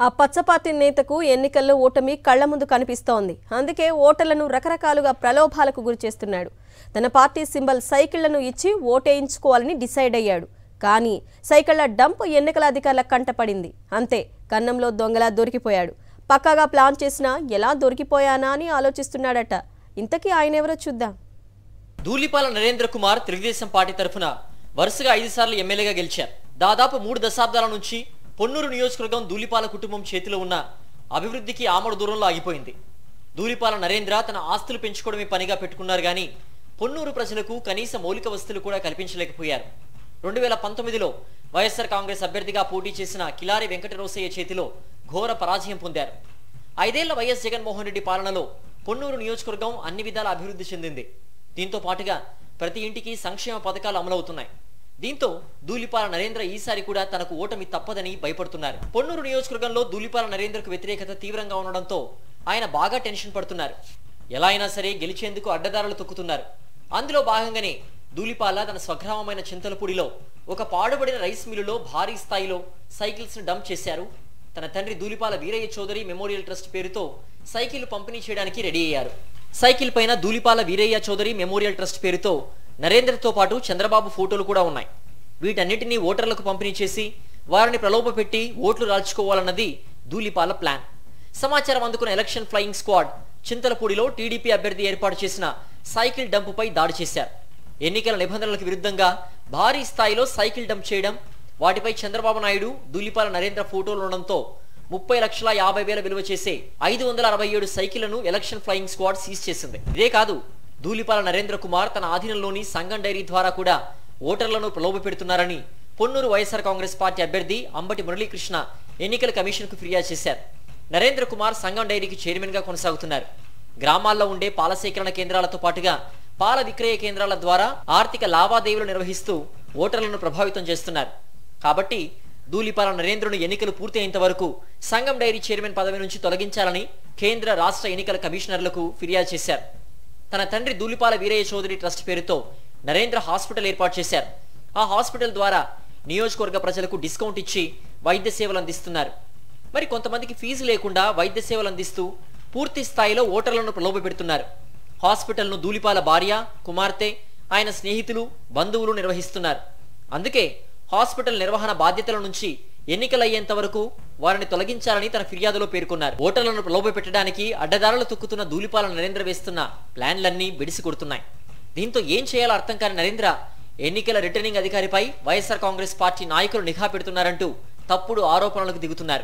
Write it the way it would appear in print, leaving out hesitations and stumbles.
ఆ పచ్చపార్టీ నేతకు ఎన్నికల్లో ఓటమి కళ్ల ముందు కనిపిస్తోంది. అందుకే ఓటర్లను రకరకాలుగా ప్రలోభాలకు గురిచేస్తున్నాడు. తన పార్టీ సింబల్ సైకిళ్లను ఇచ్చి ఓటేయించుకోవాలని డిసైడ్ అయ్యాడు. కానీ సైకిళ్ల డంప్ ఎన్నికల అధికారుల కంటపడింది. అంతే, కన్నంలో దొంగలా దొరికిపోయాడు. పక్కాగా ప్లాన్ చేసినా ఎలా దొరికిపోయానా అని ఆలోచిస్తున్నాడట. ఇంతకీ ఆయన ఎవరో చూద్దాం. ధూళిపాల నరేంద్ర కుమార్ తెలుగుదేశం పార్టీ తరఫున వరుసగా 5 సార్లు ఎమ్మెల్యేగా గెలిచారు. దాదాపు 3 దశాబ్దాల నుంచి పొన్నూరు నియోజకవర్గం ధూళిపాల కుటుంబం చేతిలో ఉన్న అభివృద్ధికి ఆమడ దూరంలో ఆగిపోయింది. ధూళిపాల నరేంద్ర తన ఆస్తులు పెంచుకోవడమే పనిగా పెట్టుకున్నారు కానీ పొన్నూరు ప్రజలకు కనీస మౌలిక వసతులు కూడా కల్పించలేకపోయారు. 2019లో వైఎస్ఆర్ కాంగ్రెస్ అభ్యర్థిగా పోటీ చేసిన కిలారి వెంకటరోసయ్య చేతిలో ఘోర పరాజయం పొందారు. 5 ఏళ్ల వైఎస్ జగన్మోహన్ రెడ్డి పాలనలో పొన్నూరు నియోజకవర్గం అన్ని విధాల అభివృద్ధి చెందింది. దీంతో పాటుగా ప్రతి ఇంటికి సంక్షేమ పథకాలు అమలవుతున్నాయి. దీంతో ధూళిపాల నరేంద్ర ఈసారి కూడా తనకు ఓటమి తప్పదని భయపడుతున్నారు. పొన్నూరు నియోజకవర్గంలో ధూళిపాల నరేంద్రకు వ్యతిరేకత తీవ్రంగా ఉండడంతో ఆయన బాగా టెన్షన్ పడుతున్నారు. ఎలా అయినా సరే గెలిచేందుకు అడ్డదారులు తొక్కుతున్నారు. అందులో భాగంగానే ధూళిపాల తన స్వగ్రామమైన చింతలపూడిలో ఒక పాడుబడిన రైస్ మిల్లులో భారీ స్థాయిలో సైకిల్స్ ను డంప్ చేశారు. తన తండ్రి ధూళిపాల వీరయ్య చౌదరి మెమోరియల్ ట్రస్ట్ పేరుతో సైకిల్ పంపిణీ చేయడానికి రెడీ అయ్యారు. సైకిల్ పైన ధూళిపాల వీరయ్య చౌదరి మెమోరియల్ ట్రస్ట్ పేరుతో నరేంద్రతో పాటు చంద్రబాబు ఫోటోలు కూడా ఉన్నాయి. వీటన్నిటినీ ఓటర్లకు పంపిణీ చేసి వారిని ప్రలోభపెట్టి ఓట్లు రాల్చుకోవాలన్నది ధూళిపాల ప్లాన్. సమాచారం అందుకున్న ఎలక్షన్ ఫ్లయింగ్ స్క్వాడ్ చింతలపూడిలో టీడీపీ అభ్యర్థి ఏర్పాటు చేసిన సైకిల్ డంపుపై దాడి చేశారు. ఎన్నికల నిబంధనలకు విరుద్ధంగా భారీ స్థాయిలో సైకిల్ డంప్ చేయడం, వాటిపై చంద్రబాబు నాయుడు, ధూళిపాల నరేంద్ర ఫోటోలు ఉండడంతో 30,50,000 విలువ చేసే 567 సైకిళ్లను ఎలక్షన్ ఫ్లయింగ్ స్క్వాడ్ సీజ్ చేసింది. ఇదే కాదు, ధూళిపాల నరేంద్ర కుమార్ తన ఆధీనంలోని సంగం డైరీ ద్వారా కూడా ఓటర్లను ప్రలోభపెడుతున్నారని పొన్నూరు వైఎస్ఆర్ కాంగ్రెస్ పార్టీ అభ్యర్థి అంబటి మురళీకృష్ణ ఎన్నికల కమిషన్ కు ఫిర్యాదు చేశారు. నరేంద్ర కుమార్ సంగం డైరీకి చైర్మన్ గా కొనసాగుతున్నారు. గ్రామాల్లో ఉండే పాల సేకరణ కేంద్రాలతో పాటుగా పాల విక్రయ కేంద్రాల ద్వారా ఆర్థిక లావాదేవీలు నిర్వహిస్తూ ఓటర్లను ప్రభావితం చేస్తున్నారు. కాబట్టి ధూళిపాల నరేంద్రను ఎన్నికలు పూర్తి అయ్యేంత వరకు సంగం డైరీ చైర్మన్ పదవి నుంచి తొలగించాలని కేంద్ర రాష్ట్ర ఎన్నికల కమిషనర్లకు ఫిర్యాదు చేశారు. తన తండ్రి ధూళిపాల వీరయ్య చౌదరి ట్రస్ట్ పేరుతో నరేంద్ర హాస్పిటల్ ఏర్పాటు చేశారు. ఆ హాస్పిటల్ ద్వారా నియోజకవర్గ ప్రజలకు డిస్కౌంట్ ఇచ్చి వైద్య సేవలు అందిస్తున్నారు. మరి కొంతమందికి ఫీజు లేకుండా వైద్య సేవలు అందిస్తూ పూర్తి స్థాయిలో ఓటర్లను ప్రలోభపెడుతున్నారు. హాస్పిటల్ను ధూళిపాల భార్య, కుమార్తె, ఆయన స్నేహితులు, బంధువులు నిర్వహిస్తున్నారు. అందుకే హాస్పిటల్ నిర్వహణ బాధ్యతల నుంచి ఎన్నికలయ్యేంత వరకు వారిని తొలగించాలని తన ఫిర్యాదులో పేర్కొన్నారు. ఓటర్లను ప్రలోభపెట్టడానికి అడ్డదారులు తొక్కుతున్న ధూళిపాల నరేంద్ర వేస్తున్న ప్లాన్లన్నీ బెడిసి కొడుతున్నాయి. దీంతో ఏం చేయాలో అర్థం కాని నరేంద్ర ఎన్నికల రిటర్నింగ్ అధికారిపై వైఎస్ఆర్ కాంగ్రెస్ పార్టీ నాయకులు నిఘా పెడుతున్నారంటూ తప్పుడు ఆరోపణలకు దిగుతున్నారు.